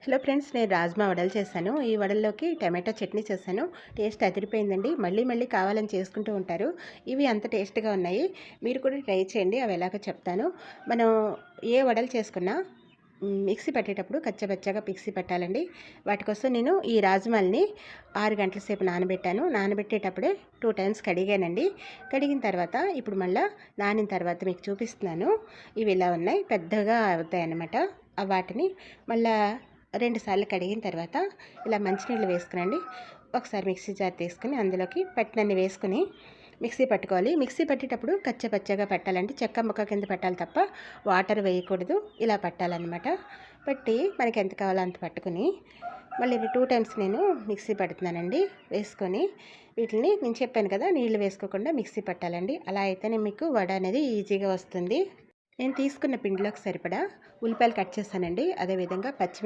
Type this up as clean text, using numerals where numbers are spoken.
Hello friends, నేను రాజ్మా వడలు చేశాను. ఈ వడల్లోకి టమాటో చట్నీ చేశాను. టేస్ట్ అదిరిపోయిందండి. మళ్ళీ మళ్ళీ కావాలని చేసుకుంటూ ఉంటారు. ఇవి అంత టేస్ట్‌గా ఉన్నాయి. మీరు కూడా ట్రై చేయండి. అవి ఎలాగో చెప్తాను. మనం ఏ వడలు చేసుకున్నా మిక్సీ పట్టేటప్పుడు కచ్చపచ్చగా మిక్సీ పట్టాలండి. వాటి కోసం నేను ఈ రాజ్మాల్ని 6 గంటల సేపు నానబెట్టాను. నానబెట్టేటప్పుడే 2 టైమ్స్ కడిగానండి. కడిగిన తర్వాత ఇప్పుడు మళ్ళీ నానిన తర్వాత మీకు చూపిస్తున్నాను. ఇవి ఇలా ఉన్నాయి, పెద్దగా అవుతాయన్నమాట. వాటిని మళ్ళా 2 సార్లు కడిగిన తర్వాత ఇలా మంచినీళ్ళు వేసుకునండి. ఒకసారి మిక్సీ జార్ తీసుకుని అందులోకి పట్టినన్ని వేసుకుని మిక్సీ పట్టుకోవాలి. మిక్సీ పట్టేటప్పుడు కచ్చపచ్చగా పట్టాలంటే చెక్క ముక్క కింద పట్టాలి తప్ప వాటర్ వేయకూడదు. ఇలా పట్టాలన్నమాట. పట్టి మనకి ఎంత కావాలో అంత పట్టుకుని మళ్ళీ 2 టైమ్స్ నేను మిక్సీ పడుతున్నానండి. వేసుకొని వీటిని నేను చెప్పాను కదా, నీళ్లు వేసుకోకుండా మిక్సీ పట్టాలండి. అలా అయితేనే మీకు వడ అనేది ఈజీగా వస్తుంది. నేను తీసుకున్న పిండిలోకి సరిపడా ఉల్లిపాయలు కట్ చేశానండి. అదేవిధంగా పచ్చిమిర్చి